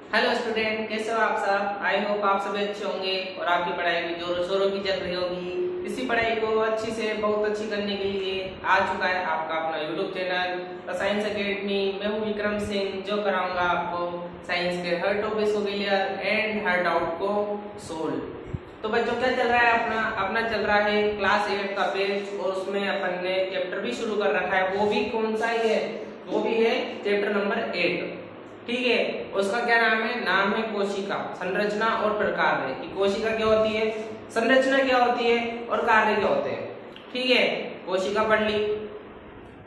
Hello student, कैसे हो आप सब। आई होप आप सभी अच्छे होंगे और आपकी पढ़ाई भी जोरों शोरों की चल रही होगी। इसी पढ़ाई को अच्छी से बहुत अच्छी करने के लिए आ चुका है आपका अपना YouTube channel the science academy. मैं हूं विक्रम सिंह, जो कराऊंगा आपको साइंस के हर टॉपिक्स को क्लियर एंड हर डाउट को सोल्व। तो बच्चों, क्या चल रहा है अपना चल रहा है क्लास 8 का पेज, और उसमें अपन ने चैप्टर भी शुरू कर रखा है। वो भी कौन सा ही है? वो भी है चैप्टर नंबर 8। ठीक है, उसका क्या नाम है? नाम है कोशिका, संरचना और प्रकार्य। कि कोशिका क्या होती है, संरचना क्या होती है और कार्य क्या होते हैं। ठीक है, कोशिका पढ़ ली,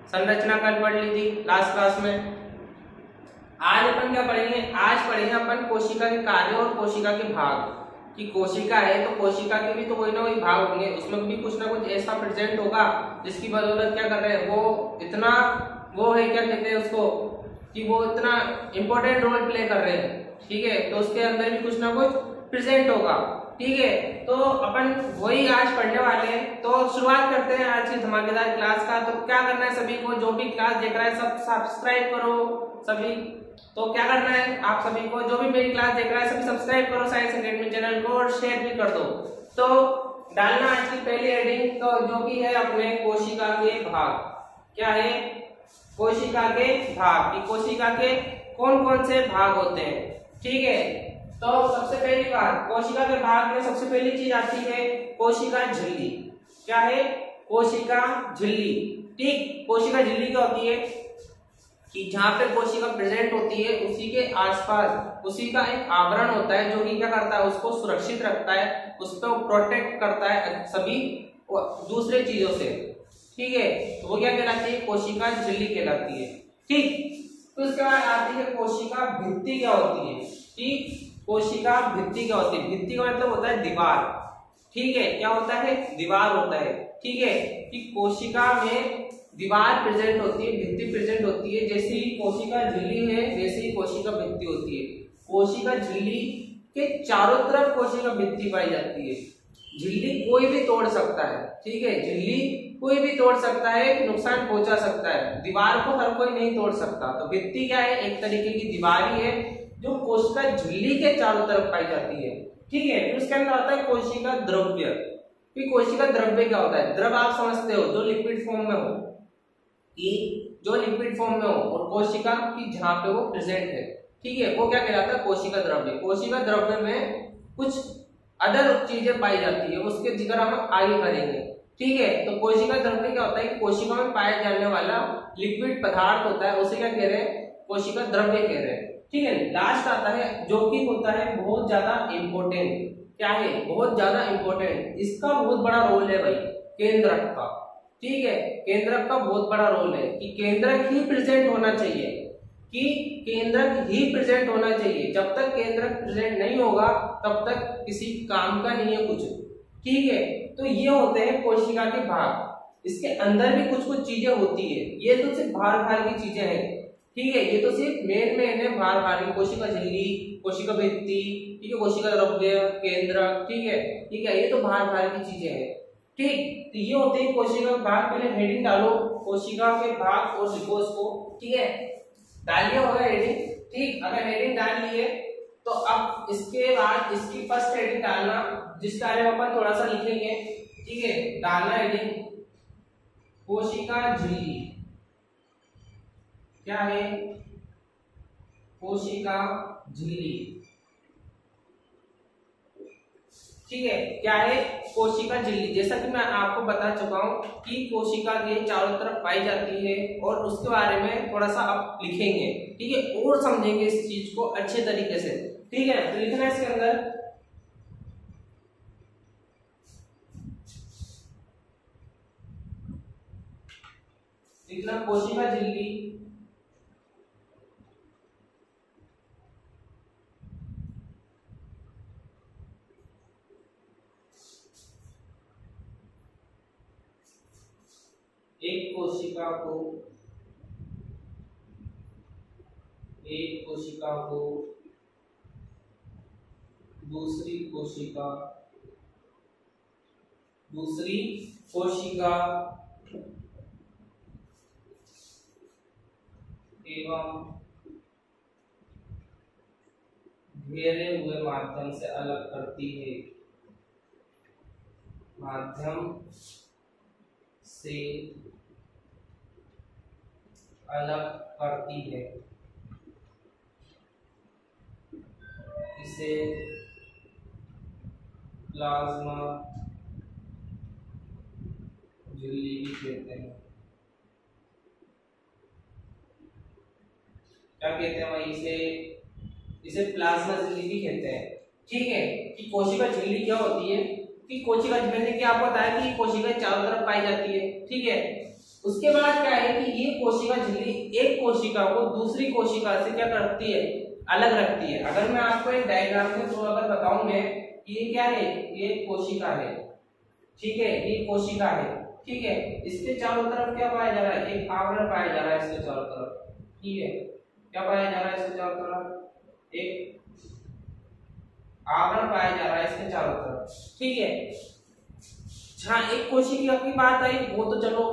संरचना कल पढ़ ली थी लास्ट क्लास में। आज अपन क्या पढ़ेंगे? आज पढ़ेंगे अपन कोशिका के कार्य और कोशिका के भाग। कि कोशिका है तो कोशिका के भी तो कोई ना कोई भाग होंगे, उसमें भी कुछ ना कुछ ऐसा प्रेजेंट होगा जिसकी बदौलत क्या कर रहे हैं वो इतना, वो है क्या कहते हैं उसको, कि वो इतना इंपॉर्टेंट रोल प्ले कर रहे हैं। ठीक है, तो उसके अंदर भी कुछ ना कुछ प्रेजेंट होगा। ठीक है, तो अपन वही आज पढ़ने वाले हैं। तो शुरुआत करते हैं आज की धमाकेदार क्लास का। तो क्या करना है सभी को, जो भी क्लास देख रहा है सब सब्सक्राइब करो सभी। तो क्या करना है आप सभी को, जो भी मेरी क्लास देख रहा है सभी सब्सक्राइब करो साइंस एकेडमी चैनल को और शेयर भी कर दो। तो डालना आज की पहली हेडिंग, तो जो कि है अपने कोशिका के भाग। क्या है? कोशिका के भाग। कि कोशिका के कौन कौन से भाग होते हैं। ठीक है, तो सबसे पहली बात, कोशिका के भाग में सबसे पहली चीज आती है कोशिका झिल्ली। क्या है? कोशिका झिल्ली। ठीक, कोशिका झिल्ली क्या होती है? कि जहां पे कोशिका प्रेजेंट होती है उसी के आसपास उसी का एक आवरण होता है, जो कि क्या करता है, उसको सुरक्षित रखता है, उसको प्रोटेक्ट करता है सभी दूसरे चीजों से। ठीक है, तो वो क्या कहलाती है? कोशिका झिल्ली कहलाती है। ठीक, तो उसके बाद आती है कोशिका भित्ति। क्या होती है? ठीक, कोशिका भित्ति क्या होती है? भित्ति का मतलब होता है दीवार। ठीक है, क्या होता है? दीवार होता है। ठीक है, कि कोशिका में दीवार प्रेजेंट होती है, भित्ति प्रेजेंट होती है। जैसे ही कोशिका झिल्ली है वैसे ही कोशिका भित्ति होती है। कोशिका झिल्ली के चारों तरफ कोशिका भित्ति पाई जाती है। झिल्ली कोई भी तोड़ सकता है। ठीक है, झिल्ली कोई भी तोड़ सकता है, नुकसान पहुंचा सकता है, दीवार को हर कोई नहीं तोड़ सकता। तो भित्ति क्या है? एक तरीके की दीवार ही है जो कोशिका झिल्ली के चारों तरफ पाई जाती है। ठीक है, फिर उसके अंदर आता है कोशिका द्रव्य। कि कोशिका द्रव्य क्या होता है? द्रव आप समझते हो, जो लिक्विड फॉर्म में हो, कि जो लिक्विड फॉर्म में हो, और कोशिका की जहां पे वो प्रेजेंट है। ठीक है, वो क्या कहलाता है? कोशिका द्रव्य। कोशिका द्रव्य में कुछ अदर चीजें पाई जाती है, उसके जिक्र हम आगे करेंगे। ठीक है, तो कोशिका द्रव्य क्या होता है? कोशिका में पाया जाने वाला लिक्विड पदार्थ होता है, उसे क्या कह रहे हैं? कोशिका द्रव्य कह रहे हैं। ठीक है, लास्ट आता है जो कि होता है बहुत ज्यादा इंपॉर्टेंट। क्या है? बहुत ज्यादा इंपॉर्टेंट, इसका बहुत बड़ा रोल है भाई, केंद्रक का। ठीक है, केंद्रक का बहुत बड़ा रोल है कि केंद्रक ही प्रेजेंट होना चाहिए। कि केंद्रक ही प्रेजेंट होना चाहिए। जब तक केंद्रक प्रेजेंट नहीं होगा तब तक किसी काम का नहीं है कुछ। ठीक है, तो ये होते हैं कोशिका के भाग। इसके अंदर भी कुछ कुछ चीजें होती है, ये तो सिर्फ बाहर बाहर की चीजें हैं। ठीक है, ये तो सिर्फ मेन है बाहर बाहर की। कोशिका झिल्ली, कोशिका भित्ति, ठीक है, कोशिका द्रव्य, केंद्रक। ठीक है, ये तो बाहर बाहर की चीजें हैं। ठीक, तो ये होते हैं कोशिका के भाग। पहले हेडिंग डालो कोशिका के भाग और लिखो उसको। ठीक है, डाल लिया होगा हेडिंग। ठीक, अगर हेडिंग डाल ली है तो अब इसके बाद इसकी फर्स्ट हेडिंग डालना, जिस बारे में अपन थोड़ा सा लिखेंगे। ठीक है, डालना हेडिंग कोशिका झिल्ली। क्या है? कोशिका झिल्ली। ठीक है, क्या है? कोशिका झिल्ली। जैसा कि मैं आपको बता चुका हूं कि कोशिका के चारों तरफ पाई जाती है, और उसके बारे में थोड़ा सा अब लिखेंगे। ठीक है, और समझेंगे इस चीज को अच्छे तरीके से। ठीक है, तो लिखना है इसके अंदर लिखना कोशिका झिल्ली एक कोशिका को दूसरी कोशिका एवं घेरे हुए माध्यम से अलग करती है, माध्यम से अलग करती है। इसे प्लाज्मा झिल्ली भी कहते हैं। क्या कहते हैं भाई? इसे प्लाज्मा झिल्ली भी कहते हैं। ठीक है कि कोशिका झिल्ली क्या होती है कि कोशिका झिल्ली क्या आपको बताया कि कोशिका चारों तरफ पाई जाती है। ठीक है, उसके बाद क्या है कि ये कोशिका झिल्ली एक कोशिका को दूसरी कोशिका से क्या करती है? अलग रखती है। अगर मैं आपको एक डायग्राम में तो अगर बताऊं मैं कि ये क्या है, ये कोशिका है। ठीक है, ये कोशिका है। ठीक है, इसके चारों तरफ क्या पाया जा रहा है? एक आवरण पाया जा रहा है इसके चारों तरफ। ठीक है, क्या पाया जा रहा है इसके चारों तरफ? एक आवरण पाया जा रहा है इसके चारों तरफ। ठीक है, जहां एक कोशिका की बात आई वो तो चलो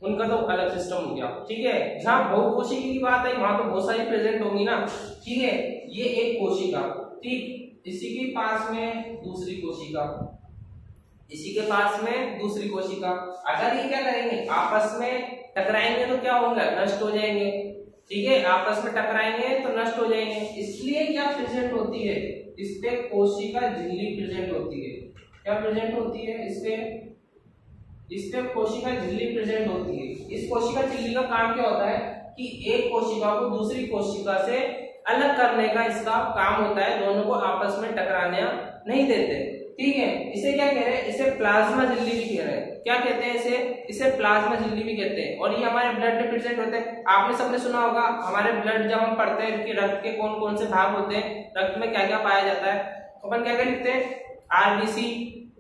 उनका तो अलग सिस्टम हो गया। ठीक है, जहां बहुकोशिकी की बात आई वहां तो बहुत सारी प्रेजेंट होंगी ना। ठीक है, ये एक कोशिका, ठीक, इसी के पास में दूसरी कोशिका, इसी के पास में दूसरी कोशिका। अगर ये क्या करेंगे? आपस में टकराएंगे तो क्या होंगे? नष्ट हो जाएंगे। ठीक है, आपस में टकराएंगे तो नष्ट हो जाएंगे। इसलिए क्या प्रेजेंट होती है? इस पे कोशिका झिल्ली प्रेजेंट होती है। क्या प्रेजेंट होती है? इस पे कोशिका झिल्ली प्रेजेंट होती है। इस कोशिका झिल्ली का काम क्या होता है कि एक कोशिका को दूसरी कोशिका से अलग करने का इसका काम होता है, दोनों को आपस में टकराने नहीं देते। ठीक है, इसे क्या कह रहे हैं? इसे प्लाज्मा झिल्ली भी कह रहे हैं। क्या कहते हैं इसे प्लाज्मा झिल्ली भी कहते हैं। और ये हमारे ब्लड में प्रेजेंट होते हैं। आपने सबने सुना होगा हमारे ब्लड जब हम पढ़ते हैं कि रक्त के कौन कौन से भाग होते हैं, रक्त में क्या क्या पाया जाता है, अपन क्या क्या लिखते हैं? आरबीसी,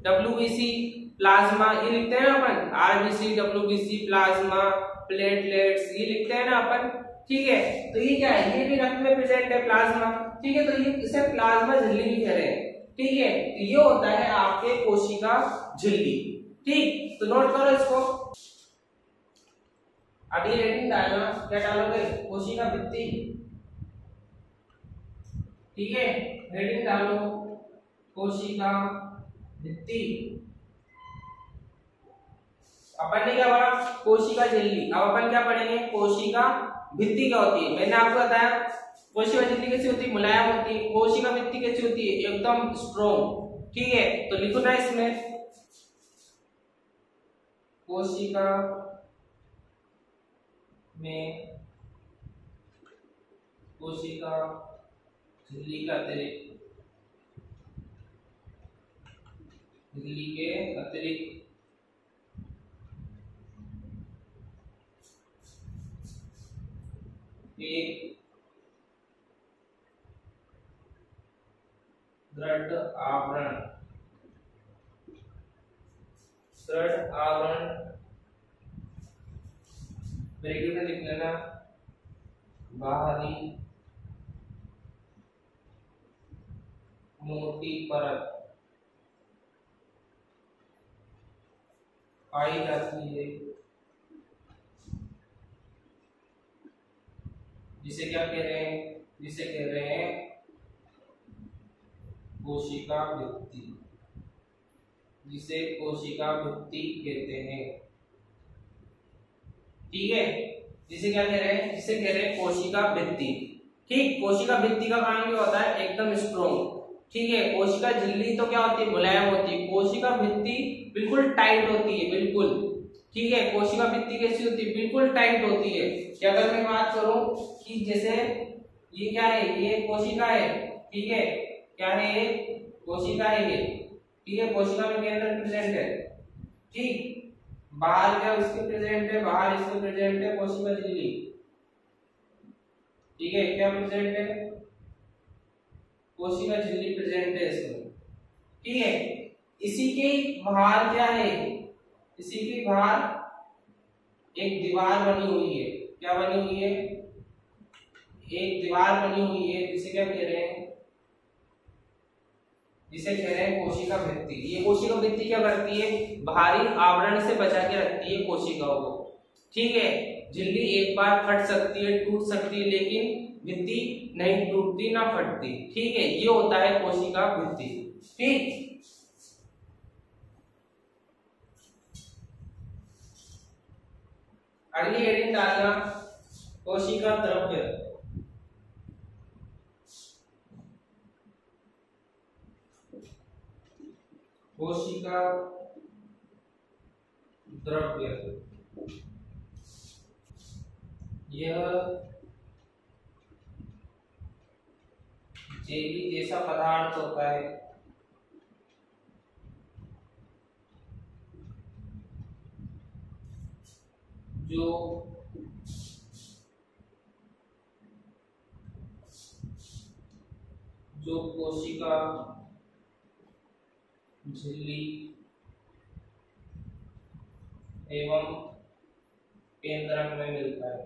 डब्ल्यूबीसी, प्लाज्मा, ये लिखते हैं ना अपन। आरबीसी, डब्ल्यूबीसी, प्लाज्मा, प्लेटलेट्स, ये लिखते हैं ना अपन। ठीक है, तो ये क्या है? ये भी रक्त में प्रेजेंट है, प्लाज्मा। ठीक है, तो ये इसे प्लाज्मा झिल्ली भी कह रहे हैं। ठीक है, तो ये होता है आपके कोशिका झिल्ली। ठीक, तो नोट करो इसको। अभी रेटिंग डालना, क्या डालोगे? कोशिका भित्ति। ठीक है, रेटिंग डालो कोशिका भित्ति। अपन ने क्या पढ़ा? कोशिका झिल्ली। अब अपन क्या पढ़ेंगे? कोशिका भित्ति क्या होती है। मैंने आपको बताया कोशिका झिल्ली कैसी होती है? मुलायम होती है। कोशिका भित्ति कैसी होती है? एकदम स्ट्रॉन्ग। ठीक है, तो लिखो ना इसमें कोशिका में कोशिका झिल्ली का अतिरिक्त, झिल्ली के अतिरिक्त एक दृढ़ आवरण, दृढ़ आवरण ब्रैकेट में लिख लेना, बाहरी मोटी परत पाई जाती है, जिसे क्या कह रहे हैं? जिसे कह रहे हैं कोशिका भित्ति, जिसे कोशिका भित्ति कहते हैं। ठीक है, जिसे क्या कह रहे हैं? जिसे कह रहे हैं कोशिका भित्ति। ठीक, कोशिका भित्ति का काम क्या होता है? एकदम स्ट्रॉन्ग। ठीक है, कोशिका झिल्ली तो क्या होती है? मुलायम होती है। कोशिका भित्ति बिल्कुल टाइट होती है, बिल्कुल। ठीक है, कोशिका भित्ति कैसी होती है? बिल्कुल टाइट होती है। कि अगर मैं बात करूं कि जैसे ये क्या है? ये कोशिका है। ठीक है, क्या है? ये कोशिका है ये। ठीक है, कोशिका में केंद्र प्रेजेंट है। ठीक, बाहर क्या इसके प्रेजेंट है? बाहर इसके प्रेजेंट है कोशिका झिल्ली। ठीक है, क्या प्रेजेंट है? कोशिका झिल्ली प्रेजेंट है इसमें। ठीक है, इसी के बाहर क्या है? इसी के बाहर एक दीवार बनी हुई है। क्या बनी हुई है? एक दीवार बनी हुई है, जिसे क्या कह रहे हैं? जिसे कह रहे हैं कोशिका भित्ति। ये कोशिका भित्ति क्या करती है? बाहरी आवरण से बचा के रखती है कोशिकाओं को। ठीक है, झिल्ली एक बार फट सकती है, टूट सकती है, लेकिन भित्ति नहीं टूटती ना फटती। ठीक है, ये होता है कोशिका भित्ति। ठीक, अगली हेडिंग डालना कोशिका द्रव्य। कोशिका द्रव्य यह जेली जैसा पदार्थ होता है जो कोशिका झिल्ली एवं केंद्रक में मिलता है।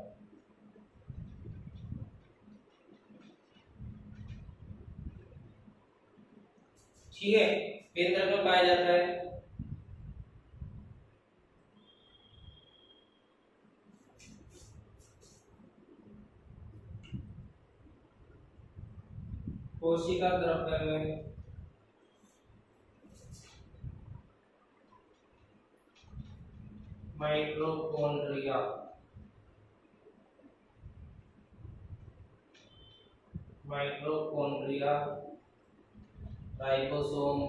ठीक है, केंद्रक में पाया जाता है। कोशिका द्रव्य में माइटोकॉन्ड्रिया राइबोसोम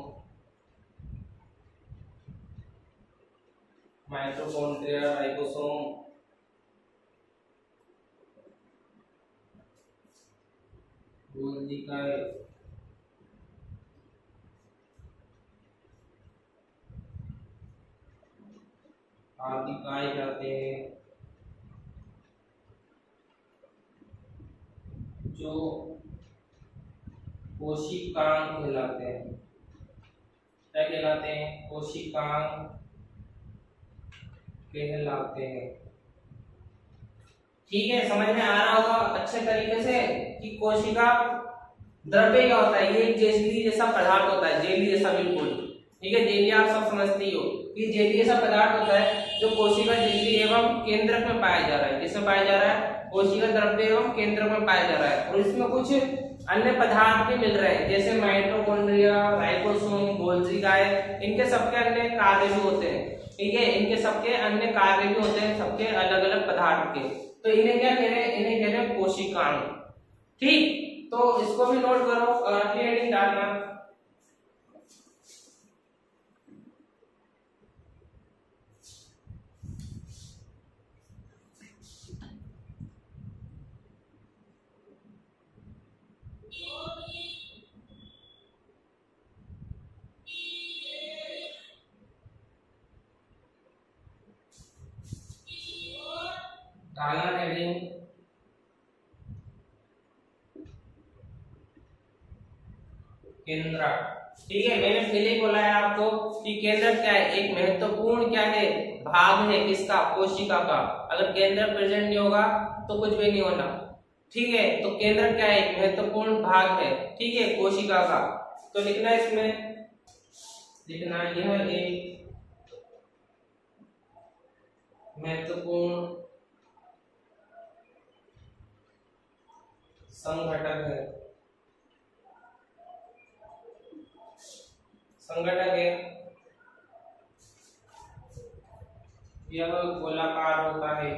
गोल्गी आदि पाए जाते हैं, जो कोशिकांग कहलाते हैं। क्या कहलाते हैं? कोशिकांग कहलाते हैं। ठीक है, समझ में आ रहा होगा अच्छे तरीके से कि कोशिका द्रव्य क्या होता है। ये एक जेली जैसा पदार्थ होता है, जेली जैसा बिल्कुल। ठीक है, जेली आप सब समझते ही हो कि जेली जैसा पदार्थ होता है जो कोशिका झिल्ली एवं केंद्रक में पाया जा रहा है। किसमें पाया जा रहा है? कोशिका द्रव्य एवं केंद्रक में पाया जा रहा है। और इसमें कुछ अन्य पदार्थ भी मिल रहे हैं, जैसे माइटोकॉन्ड्रिया, राइबोसोम, गोल्गी, इनके सबके अन्य कार्य भी होते हैं। ठीक है, इनके सबके अन्य कार्य भी होते हैं, सबके अलग अलग पदार्थ के। तो इन्हें क्या कह रहे हैं? इन्हें कह रहे हैं कोशिकांग। ठीक, तो इसको भी नोट करो और अगली हेडिंग डालना हेडिंग केंद्रक। ठीक है, मैंने पहले ही बोला है आपको कि केंद्रक क्या है? एक महत्वपूर्ण क्या है? भाग है किसका? कोशिका का। अगर केंद्रक प्रेजेंट नहीं होगा तो कुछ भी नहीं होना। ठीक है, तो केंद्रक क्या है? एक महत्वपूर्ण भाग है, ठीक है, कोशिका का। तो लिखना इसमें, लिखना यह एक महत्वपूर्ण संघटक है। यह गोलाकार होता है।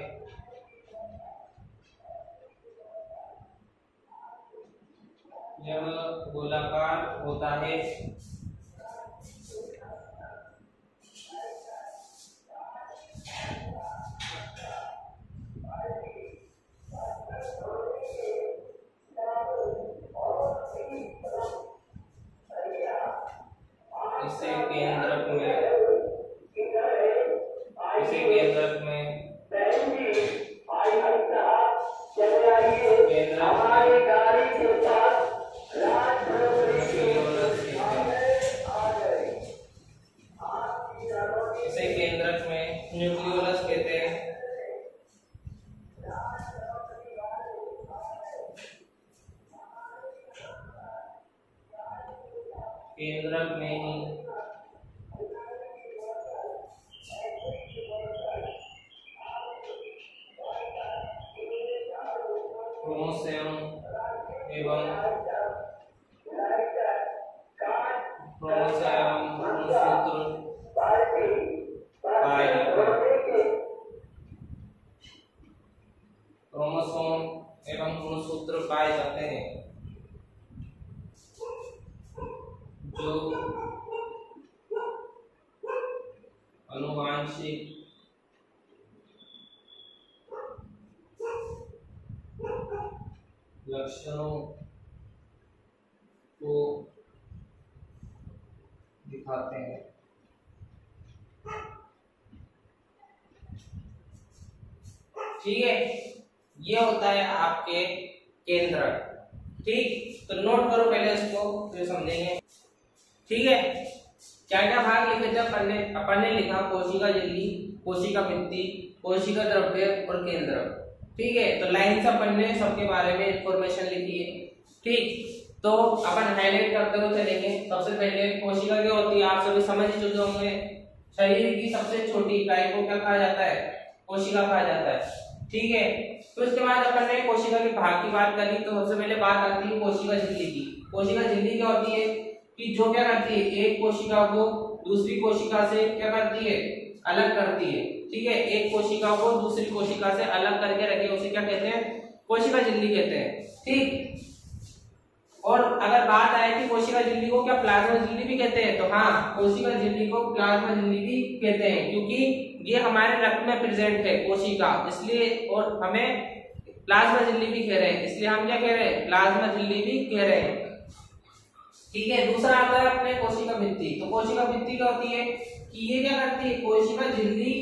इसे केंद्रक में न्यूक्लियोलस कहते हैं। केंद्रक में ही पाए जाते हैं, जो आनुवांशिक लक्षणों को दिखाते हैं। ठीक है, ये होता है आपके केंद्रक। ठीक, तो नोट करो पहले इसको, फिर समझेंगे। ठीक है, क्या क्या भाग लिखे थे अपन ने लिखा कोशिका झिल्ली, कोशिका भित्ति, कोशिका द्रव्य और केंद्रक। ठीक है, तो लाइन से अपन ने सबके बारे में इंफॉर्मेशन लिखी है। ठीक, तो अपन हाईलाइट करते हुए चलेंगे। सबसे पहले कोशिका क्या होती है आप सभी समझ चुके होंगे। शरीर की सबसे छोटी इकाई को क्या कहा जाता है? कोशिका कहा जाता है। ठीक है, तो उसके बाद अपन ने कोशिका के भाग की बात करी, तो सबसे पहले बात आती है कोशिका झिल्ली की। कोशिका झिल्ली क्या होती है कि जो क्या करती है, एक कोशिका को दूसरी कोशिका से क्या करती है? अलग करती है। ठीक है, एक कोशिका को दूसरी कोशिका से अलग करके रखे, उसे क्या कहते हैं? कोशिका झिल्ली कहते हैं। ठीक, और अगर बात आए कि कोशिका झिल्ली को क्या प्लाज्मा झिल्ली भी कहते हैं, तो हाँ, कोशिका झिल्ली को प्लाज्मा झिल्ली भी कहते हैं, क्योंकि ये हमारे रक्त में प्रेजेंट है कोशिका, इसलिए, और हमें प्लाज्मा झिल्ली भी कह रहे हैं, इसलिए हम क्या कह रहे हैं? प्लाज्मा झिल्ली भी कह रहे हैं। ठीक है, दूसरा आता है अपने कोशिका भित्ति। तो कोशिका भित्ति क्या होती है कि ये क्या करती है? कोशिका झिल्ली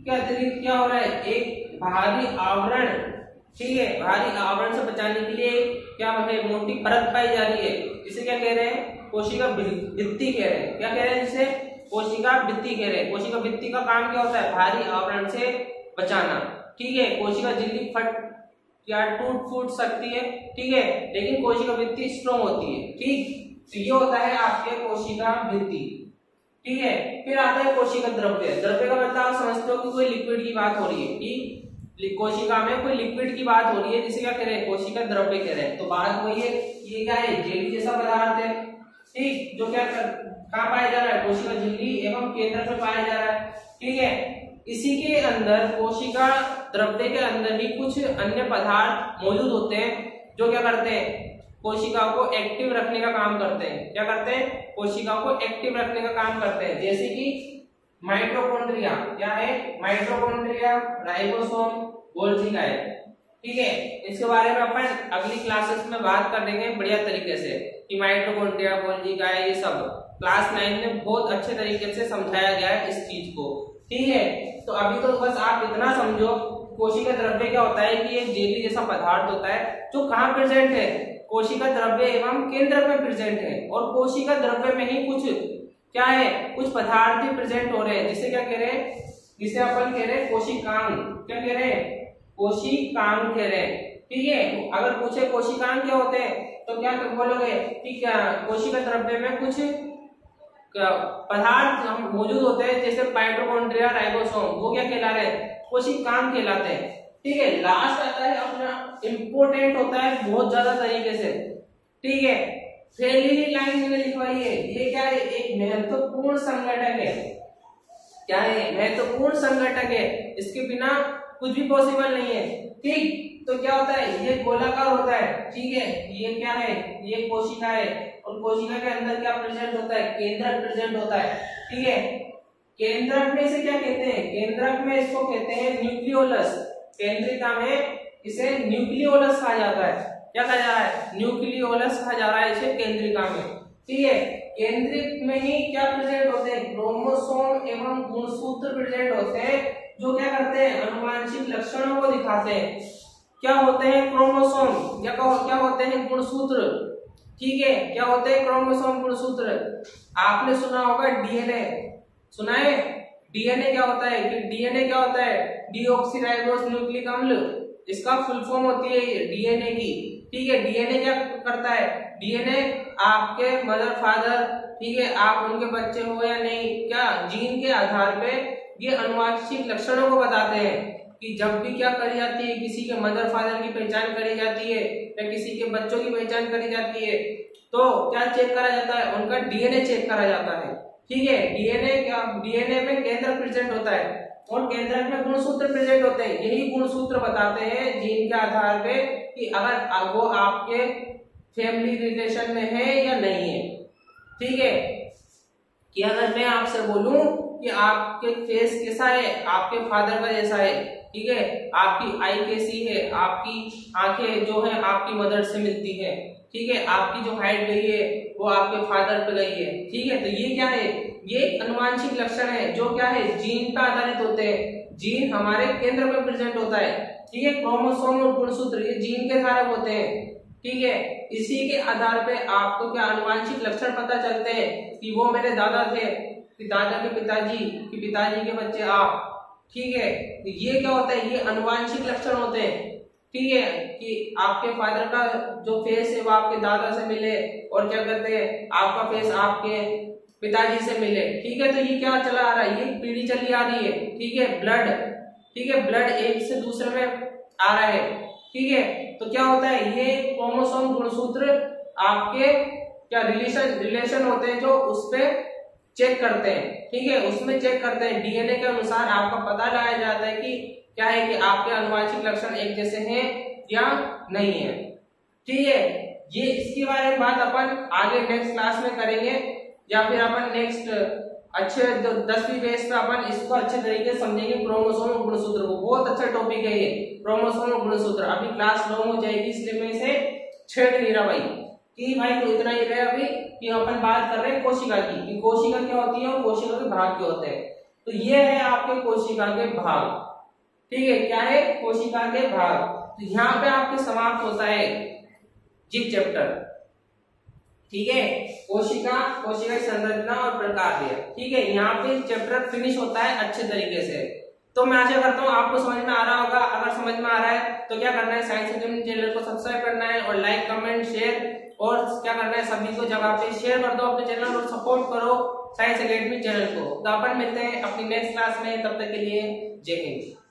के अतिरिक्त क्या हो रहा है? एक बाहरी आवरण, ठीक है, बाहरी आवरण से बचाने के लिए क्या है? मोटी परत पाई जा रही है। इसे क्या कह रहे हैं? कोशिका भित्ति कह रहे हैं। क्या कह रहे हैं जिसे? कोशिका भित्ति कह रहे हैं। कोशिका भित्ति का काम क्या होता है? बाहरी आवरण से बचाना। ठीक है, कोशिका झिल्ली फट या टूट फूट सकती है, ठीक है, लेकिन कोशिका भित्ति स्ट्रॉन्ग होती है। ठीक, तो ये होता है आपके कोशिका भित्ति। ठीक है, फिर आता है कोशिका द्रव्य। द्रव्य का मतलब आप समझते हो कि कोई लिक्विड की बात हो रही है, कि कोशिका में कोई लिक्विड की बात हो रही है, जिसे क्या कह रहे हैं? कोशिका द्रव्य कह रहे हैं। तो बात वही है, ये क्या है? जेली जैसा पदार्थ है। ठीक, जो क्या कहाँ पाया जा रहा है? कोशिका झिल्ली एवं केंद्र में पाया जा रहा है। ठीक है, इसी के अंदर कोशिका द्रव्य के अंदर ही कुछ अन्य पदार्थ मौजूद होते हैं, जो क्या करते हैं? कोशिका को एक्टिव रखने का काम करते हैं। क्या करते हैं? कोशिका को एक्टिव रखने का काम करते हैं, जैसे कि माइटोकॉन्ड्रिया। क्या है? माइटोकॉन्ड्रिया, राइबोसोम, गोल्गी का है। ठीक है, इसके बारे में अपन अगली क्लासेस में बात कर लेंगे बढ़िया तरीके से, कि माइटोकॉन्ड्रिया, गोल्गी का है, ये सब क्लास 9 में बहुत अच्छे तरीके से समझाया गया है इस चीज को। ठीक है, तो अभी तो बस आप इतना समझो, कोशिका द्रव्य क्या होता है कि एक जेली जैसा पदार्थ होता है, जो कहाँ प्रेजेंट है? कोशिका द्रव्य एवं केंद्र में प्रेजेंट है। और कोशिका द्रव्य में ही कुछ क्या है? कुछ पदार्थ भी प्रेजेंट हो रहे हैं, जिसे क्या कह रहे हैं? जिसे अपन कह रहे हैं कोशिकांग। क्या कह रहे हैं? कोशिकांग कह रहे हैं। ठीक है, अगर पूछे कोशिकांग क्या होते हैं, तो क्या बोलोगे कि क्या कोशिका द्रव्य में कुछ पदार्थ मौजूद होते हैं, जैसे माइटोकॉन्ड्रिया, राइबोसोम, वो क्या कहला रहे हैं? कोशिकांग कहलाते हैं। ठीक है, लास्ट आता है अपना इंपोर्टेंट होता है बहुत ज्यादा तरीके से। ठीक है, पहली लाइन मैंने लिखवाई है, ये क्या है? एक महत्वपूर्ण संगठक है। क्या है? महत्वपूर्ण संगठक है, इसके बिना कुछ भी पॉसिबल नहीं है। ठीक, तो क्या होता है? ये गोलाकार होता है। ठीक है, ये क्या है? ये कोशिका है, और कोशिका के अंदर क्या प्रेजेंट होता है? केंद्रक प्रेजेंट होता है। ठीक है, केंद्रक में इसे क्या कहते हैं? केंद्रक में इसको कहते हैं न्यूक्लियोलस। केंद्रिका में इसे न्यूक्लियोलस कहा जाता है। क्या कहा जा रहा है? न्यूक्लियोलस कहा जा रहा है इसे केंद्रिका में। ठीक है, केंद्रिक में ही क्या प्रेजेंट होते हैं? क्रोमोसोम एवं गुणसूत्र प्रेजेंट होते हैं, जो क्या करते हैं? आनुवांशिक लक्षणों को दिखाते हैं। क्या होते हैं? क्रोमोसोम। या क्या होते हैं? गुणसूत्र। ठीक है, क्या होते हैं? क्रोमोसोम, गुणसूत्र। आपने सुना होगा डीएनए, सुना है? डीएनए क्या होता है? कि डीएनए क्या होता है? डीऑक्सीराइबोस न्यूक्लिक अम्ल, इसका फुल फॉर्म होती है डीएनए की। ठीक है, डीएनए क्या करता है? डीएनए आपके मदर फादर, ठीक है, आप उनके बच्चे हो या नहीं, क्या जीन के आधार पे ये आनुवांशिक लक्षणों को बताते हैं, कि जब भी क्या करी जाती है, किसी के मदर फादर की पहचान करी जाती है या किसी के बच्चों की पहचान करी जाती है, तो क्या चेक करा जाता है? उनका डीएनए चेक करा जाता है। ठीक है, डीएनए में केंद्र प्रेजेंट होता है और केंद्र में गुणसूत्र प्रेजेंट होते हैं। यही गुणसूत्र बताते हैं जीन के आधार पे कि अगर वो आपके फैमिली रिलेशन में है या नहीं है। ठीक है, कि अगर मैं आपसे बोलूं कि आपके फेस कैसा है, आपके फादर का जैसा है, ठीक है, आपकी आई कैसी है, आपकी आंखें जो है आपकी मदर से मिलती है, ठीक है, आपकी जो हाइट गई है वो आपके फादर पे गई है, ठीक है, तो ये क्या है, ये अनुवांशिक लक्षण है जो क्या है जीन पे आधारित होते हैं। जीन हमारे केंद्र में प्रेजेंट होता है, ठीक है, क्रोमोसोम और गुणसूत्र ये जीन के कारक होते हैं। ठीक है, इसी के आधार पे आपको क्या अनुवांशिक लक्षण पता चलते हैं कि वो मेरे दादा थे, दादा के पिताजी, कि पिताजी के बच्चे आप। ठीक है, तो ये क्या होता है, ये अनुवांशिक लक्षण होते हैं। ठीक है, कि आपके फादर का जो फेस है वो आपके दादा से मिले, और क्या कहते हैं आपका फेस आपके पिताजी से मिले। ठीक है, तो ये क्या चला आ रहा है, ये पीढ़ी चली आ रही है। ठीक है, ब्लड, ठीक है, ब्लड एक से दूसरे में आ रहा है। ठीक है, तो क्या होता है, ये क्रोमोसोम गुणसूत्र आपके क्या रिलेशन होते हैं जो उस पे चेक करते हैं। ठीक है, उसमें चेक करते हैं, डीएनए के अनुसार आपका पता लगाया जाता है कि क्या है कि आपके अनुवांशिक लक्षण एक जैसे हैं या नहीं है। ठीक है, ये इसके बारे में बात अपन आगे नेक्स्ट क्लास में करेंगे, या फिर अपन नेक्स्ट अच्छे 10वीं बेस पे अपन इसको अच्छे तरीके से समझेंगे। क्रोमोसोम और गुणसूत्र को बहुत अच्छा टॉपिक है ये, क्रोमोसोम और गुणसूत्र। अभी क्लास लॉन्ग हो जाएगी इसलिए मैं इसे छेड़ नहीं रहा भाई, कि भाई तो इतना ही रहे अभी कि अपन बात कर रहे हैं कोशिका की, कि कोशिका क्या होती है और कोशिका के भाग क्या होते हैं। तो ये है आपके कोशिका के भाग। ठीक है, क्या है, कोशिका के भाग। तो यहाँ पे आपके समाप्त होता है जीव चैप्टर। ठीक है, कोशिका की संरचना और प्रकार्य। ठीक है, यहाँ पे चैप्टर फिनिश होता है अच्छे तरीके से। तो मैं आशा करता हूँ आपको समझ में आ रहा होगा। अगर समझ में आ रहा है तो क्या करना है, साइंस एकेडमी चैनल को सब्सक्राइब करना है, और लाइक कमेंट शेयर, और क्या करना है सभी को जगह पे शेयर कर दो अपने चैनल और सपोर्ट करो साइंस एकेडमी चैनल को। तो अपन मिलते हैं अपनी नेक्स्ट क्लास में, तब तक के लिए जय हिंद।